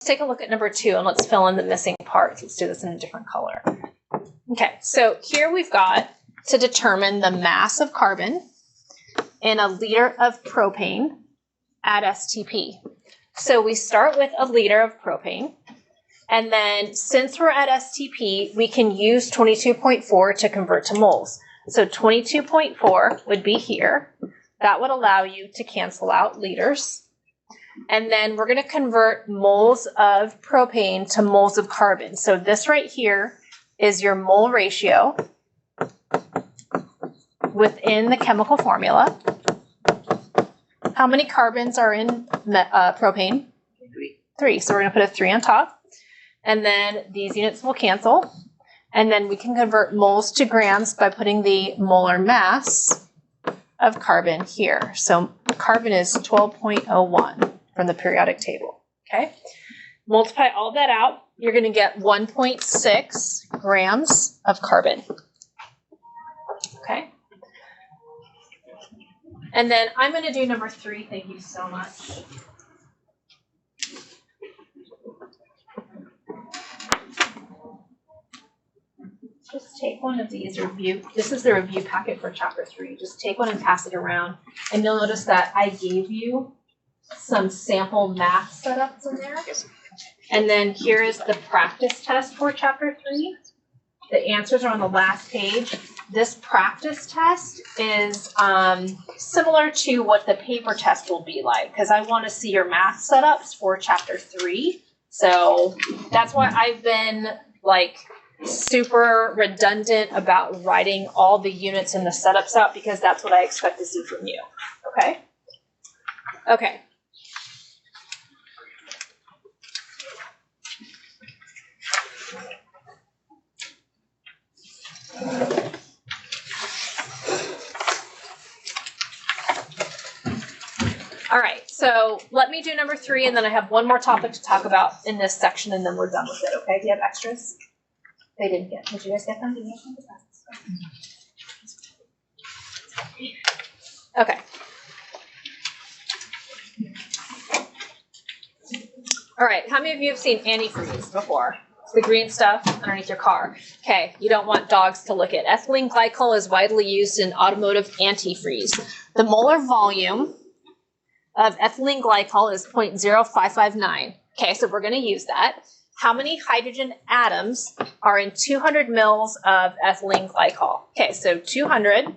take a look at number 2 and let's fill in the missing parts. Let's do this in a different color. Okay, so here we've got to determine the mass of carbon in a liter of propane at STP. So we start with a liter of propane, and then since we're at STP, we can use 22.4 to convert to moles. So 22.4 would be here. That would allow you to cancel out liters. And then we're going to convert moles of propane to moles of carbon. So this right here is your mole ratio within the chemical formula. How many carbons are in propane? 3. So we're going to put a 3 on top. And then these units will cancel. And then we can convert moles to grams by putting the molar mass of carbon here. So carbon is 12.01 from the periodic table. Okay. Multiply all that out. You're going to get 1.6 grams of carbon. Okay. And then I'm going to do number 3. Thank you so much. Just take one of these review. This is the review packet for chapter 3. Just take one and pass it around. And you'll notice that I gave you some sample math setups in there. And then here is the practice test for chapter 3. The answers are on the last page. This practice test is similar to what the paper test will be like, because I want to see your math setups for chapter 3. So that's why I've been like super redundant about writing all the units and the setups out, because that's what I expect to see from you. Okay? Okay. All right, so let me do number 3, and then I have one more topic to talk about in this section, and then we're done with it, okay? Do you have extras? They didn't get. Did you guys get them? Did you get them? Okay. All right, how many of you have seen antifreeze before? It's the green stuff underneath your car. Okay, you don't want dogs to lick it. Ethylene glycol is widely used in automotive antifreeze. The molar volume of ethylene glycol is 0.0559. Okay, so we're going to use that. How many hydrogen atoms are in 200 mils of ethylene glycol? Okay, so 200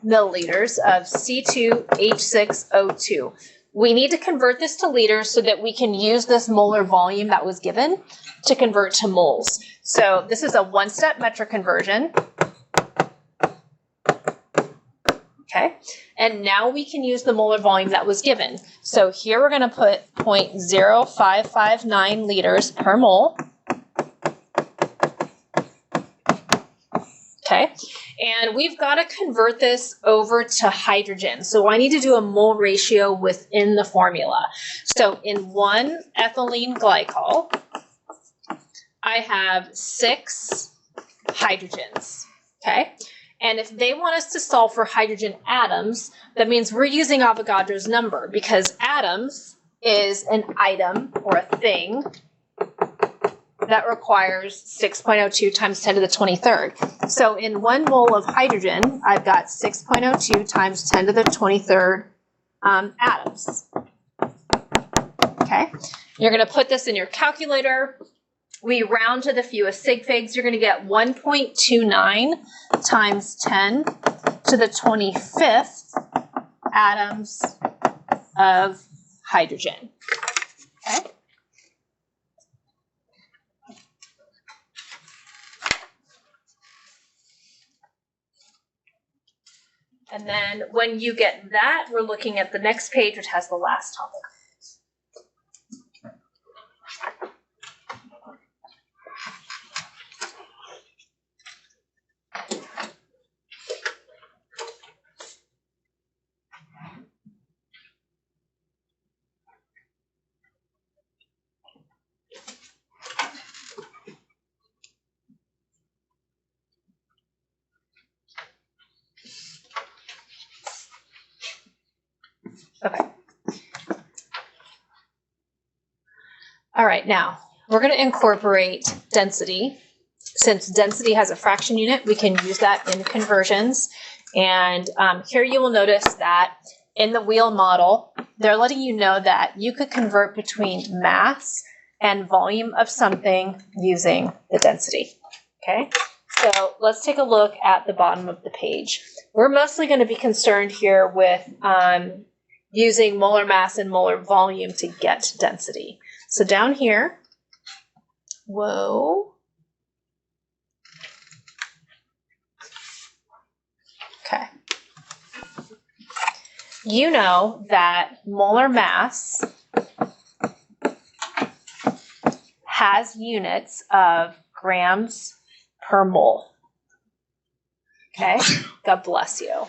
milliliters of C2H6O2. We need to convert this to liters so that we can use this molar volume that was given to convert to moles. So this is a one-step metric conversion. Okay, and now we can use the molar volume that was given. So here we're going to put 0.0559 liters per mole. Okay, and we've got to convert this over to hydrogen. So I need to do a mole ratio within the formula. So in 1 ethylene glycol, I have 6 hydrogens. Okay. And if they want us to solve for hydrogen atoms, that means we're using Avogadro's number, because atoms is an item or a thing that requires 6.02 times 10 to the 23rd. So in 1 mole of hydrogen, I've got 6.02 times 10 to the 23rd atoms. Okay, you're going to put this in your calculator. We round to the fewest sig figs. You're going to get 1.29 times 10 to the 25th atoms of hydrogen. Okay. And then when you get that, we're looking at the next page, which has the last topic. Okay. All right, now we're going to incorporate density. Since density has a fraction unit, we can use that in conversions. And here you will notice that in the wheel model, they're letting you know that you could convert between mass and volume of something using the density. Okay, so let's take a look at the bottom of the page. We're mostly going to be concerned here with using molar mass and molar volume to get density. So down here, whoa. Okay. You know that molar mass has units of grams per mole. Okay, God bless you.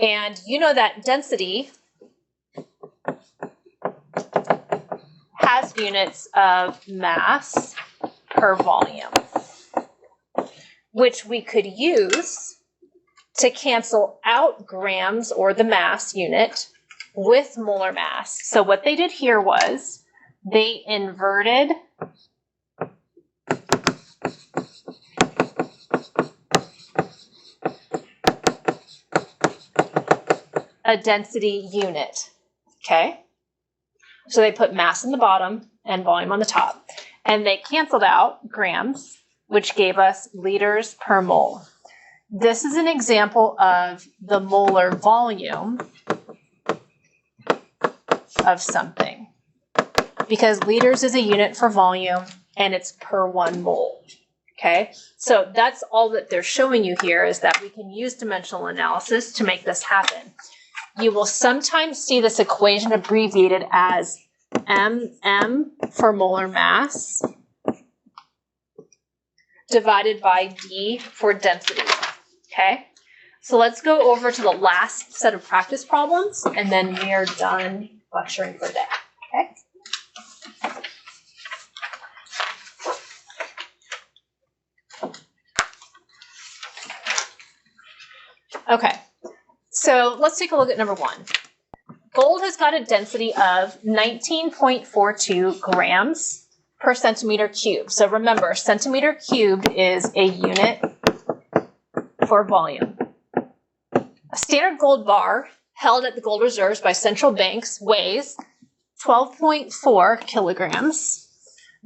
And you know that density has units of mass per volume, which we could use to cancel out grams or the mass unit with molar mass. So what they did here was they inverted a density unit. Okay? So they put mass in the bottom and volume on the top. And they canceled out grams, which gave us liters per mole. This is an example of the molar volume of something, because liters is a unit for volume and it's per 1 mole. Okay, so that's all that they're showing you here, is that we can use dimensional analysis to make this happen. You will sometimes see this equation abbreviated as MM for molar mass divided by D for density. Okay, so let's go over to the last set of practice problems, and then we are done lecturing for the day. Okay. Okay, so let's take a look at number 1. Gold has got a density of 19.42 grams per centimeter cubed. So remember, centimeter cubed is a unit for volume. A standard gold bar held at the gold reserves by central banks weighs 12.4 kilograms.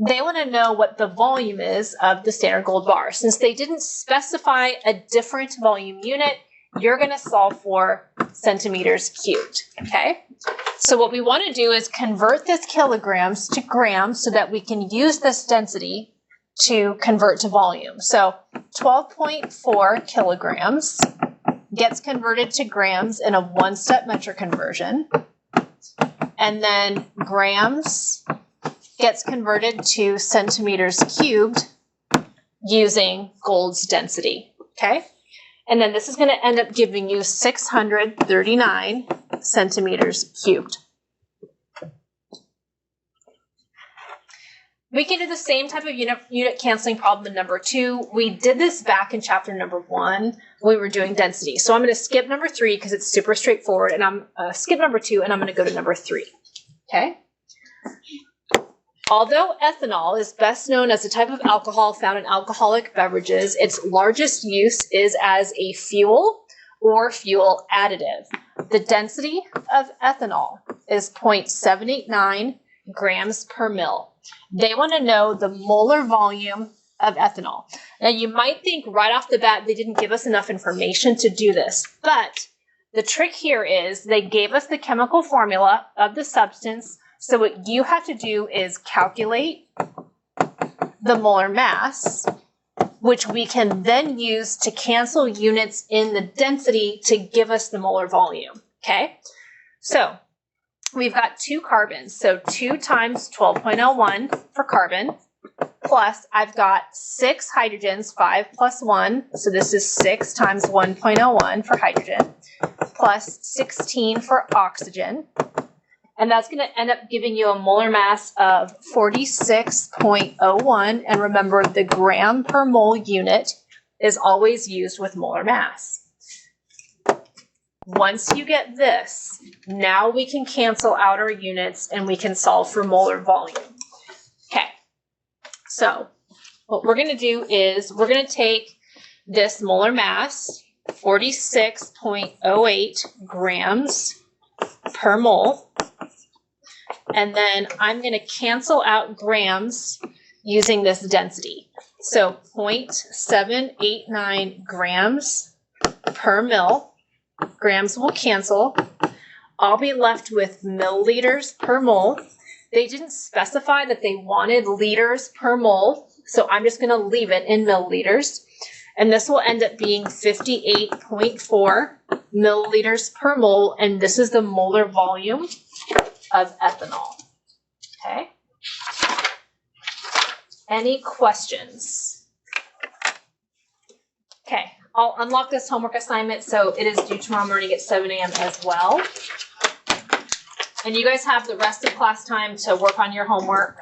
They want to know what the volume is of the standard gold bar. Since they didn't specify a different volume unit, you're going to solve for centimeters cubed, okay? So what we want to do is convert this kilograms to grams so that we can use this density to convert to volume. So 12.4 kilograms gets converted to grams in a one-step metric conversion. And then grams gets converted to centimeters cubed using gold's density, okay? And then this is going to end up giving you 639 centimeters cubed. We can do the same type of unit canceling problem in number 2. We did this back in chapter number 1 when we were doing density. So I'm going to skip number 3 because it's super straightforward, and I'm skip number 2, and I'm going to go to number 3. Okay? Although ethanol is best known as a type of alcohol found in alcoholic beverages, its largest use is as a fuel or fuel additive. The density of ethanol is 0.789 grams per mil. They want to know the molar volume of ethanol. Now you might think right off the bat they didn't give us enough information to do this, but the trick here is they gave us the chemical formula of the substance. So what you have to do is calculate the molar mass, which we can then use to cancel units in the density to give us the molar volume, okay? So we've got 2 carbons, so 2 times 12.01 for carbon, plus I've got 6 hydrogens, 5 plus 1, so this is 6 times 1.01 for hydrogen, plus 16 for oxygen. And that's going to end up giving you a molar mass of 46.01. And remember, the gram per mole unit is always used with molar mass. Once you get this, now we can cancel out our units and we can solve for molar volume. Okay, so what we're going to do is we're going to take this molar mass, 46.08 grams per mole, and then I'm going to cancel out grams using this density. So 0.789 grams per mil. Grams will cancel. I'll be left with milliliters per mole. They didn't specify that they wanted liters per mole, so I'm just going to leave it in milliliters. And this will end up being 58.4 milliliters per mole, and this is the molar volume of ethanol. Okay? Any questions? Okay, I'll unlock this homework assignment, so it is due tomorrow morning at 7 a.m. as well. And you guys have the rest of class time to work on your homework.